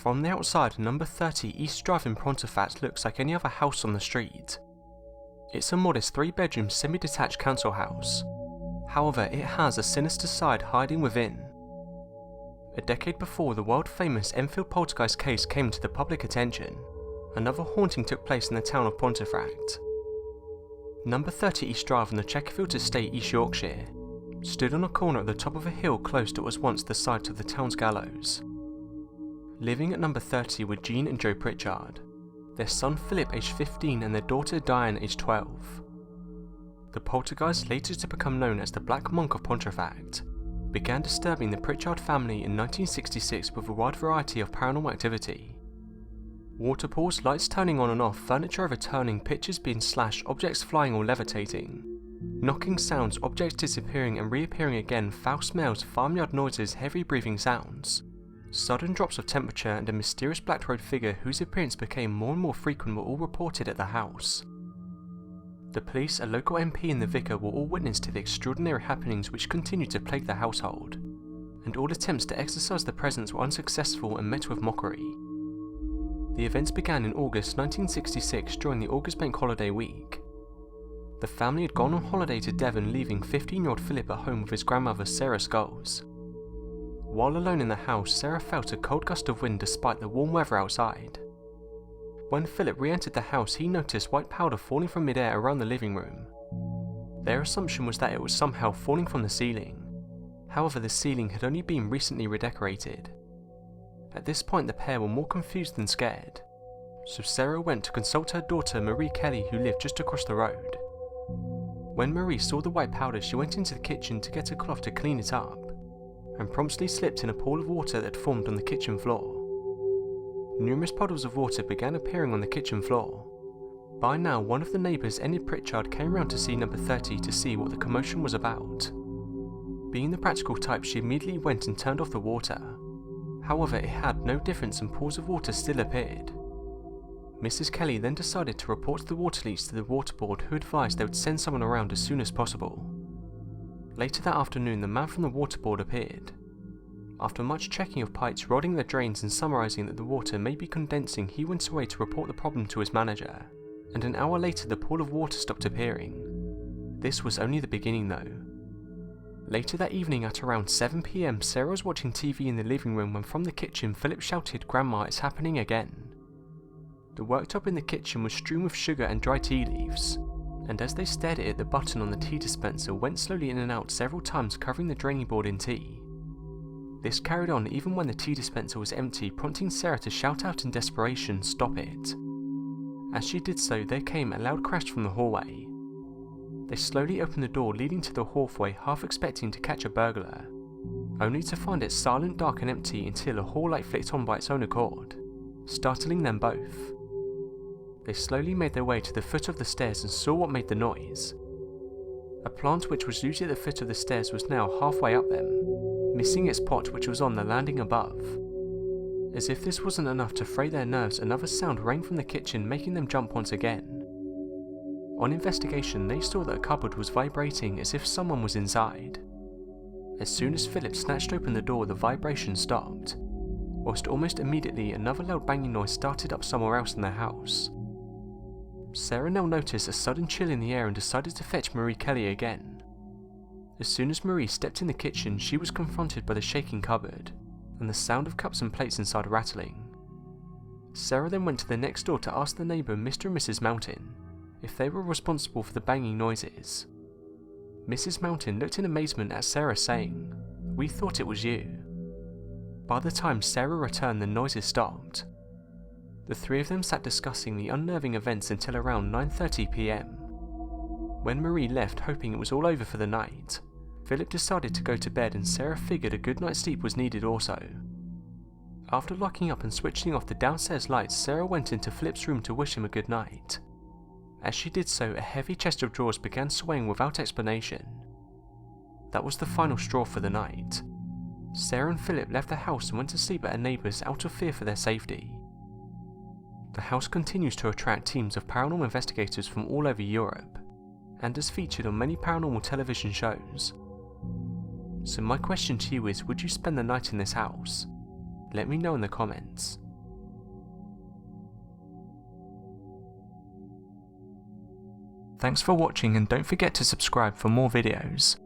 From the outside, number 30 East Drive in Pontefract looks like any other house on the street. It's a modest 3-bedroom semi-detached council house. However, it has a sinister side hiding within. A decade before the world-famous Enfield poltergeist case came to the public attention, another haunting took place in the town of Pontefract. Number 30 East Drive on the Chequerfields Estate, East Yorkshire, stood on a corner at the top of a hill close to what was once the site of the town's gallows. Living at number 30 were Jean and Joe Pritchard, their son Philip aged 15 and their daughter Diane aged 12. The poltergeist, later to become known as the Black Monk of Pontefract, began disturbing the Pritchard family in 1966 with a wide variety of paranormal activity. Water pools, lights turning on and off, furniture overturning, pictures being slashed, objects flying or levitating, knocking sounds, objects disappearing and reappearing again, foul smells, farmyard noises, heavy breathing sounds, sudden drops of temperature and a mysterious black-robed figure whose appearance became more and more frequent were all reported at the house. The police, a local MP and the vicar were all witness to the extraordinary happenings which continued to plague the household, and all attempts to exorcise the presence were unsuccessful and met with mockery. The events began in August 1966 during the August Bank holiday week. The family had gone on holiday to Devon, leaving 15-year-old Philip at home with his grandmother Sarah Scholes. While alone in the house, Sarah felt a cold gust of wind despite the warm weather outside. When Philip re-entered the house, he noticed white powder falling from mid-air around the living room. Their assumption was that it was somehow falling from the ceiling. However, the ceiling had only been recently redecorated. At this point, the pair were more confused than scared, so Sarah went to consult her daughter Marie Kelly, who lived just across the road. When Marie saw the white powder, she went into the kitchen to get a cloth to clean it up, and promptly slipped in a pool of water that formed on the kitchen floor. Numerous puddles of water began appearing on the kitchen floor. By now, one of the neighbours, Enid Pritchard, came round to see number 30 to see what the commotion was about. Being the practical type, she immediately went and turned off the water. However, it had no difference and pools of water still appeared. Mrs. Kelly then decided to report the water leaks to the water board, who advised they would send someone around as soon as possible. Later that afternoon, the man from the water board appeared. After much checking of pipes, rodding the drains and summarising that the water may be condensing, he went away to report the problem to his manager, and an hour later the pool of water stopped appearing. This was only the beginning though. Later that evening at around 7 PM, Sarah was watching TV in the living room when from the kitchen Philip shouted, "Grandma, it's happening again." The worktop in the kitchen was strewn with sugar and dry tea leaves, and as they stared at it, the button on the tea dispenser went slowly in and out several times, covering the draining board in tea. This carried on even when the tea dispenser was empty, prompting Sarah to shout out in desperation, "Stop it." As she did so, there came a loud crash from the hallway. They slowly opened the door leading to the hallway, half expecting to catch a burglar, only to find it silent, dark and empty until a hall light flicked on by its own accord, startling them both. They slowly made their way to the foot of the stairs and saw what made the noise. A plant which was usually at the foot of the stairs was now halfway up them, missing its pot which was on the landing above. As if this wasn't enough to fray their nerves, another sound rang from the kitchen, making them jump once again. On investigation, they saw that a cupboard was vibrating as if someone was inside. As soon as Philip snatched open the door, the vibration stopped, whilst almost immediately another loud banging noise started up somewhere else in the house. Sarah now noticed a sudden chill in the air and decided to fetch Marie Kelly again. As soon as Marie stepped in the kitchen, she was confronted by the shaking cupboard and the sound of cups and plates inside rattling. Sarah then went to the next door to ask the neighbour, Mr. and Mrs. Mountain, if they were responsible for the banging noises. Mrs. Mountain looked in amazement at Sarah, saying, "We thought it was you." By the time Sarah returned, the noises stopped. The three of them sat discussing the unnerving events until around 9:30 PM. When Marie left, hoping it was all over for the night, Philip decided to go to bed and Sarah figured a good night's sleep was needed also. After locking up and switching off the downstairs lights, Sarah went into Philip's room to wish him a good night. As she did so, a heavy chest of drawers began swaying without explanation. That was the final straw for the night. Sarah and Philip left the house and went to sleep at a neighbour's out of fear for their safety. The house continues to attract teams of paranormal investigators from all over Europe, and is featured on many paranormal television shows. So my question to you is, would you spend the night in this house? Let me know in the comments. Thanks for watching and don't forget to subscribe for more videos.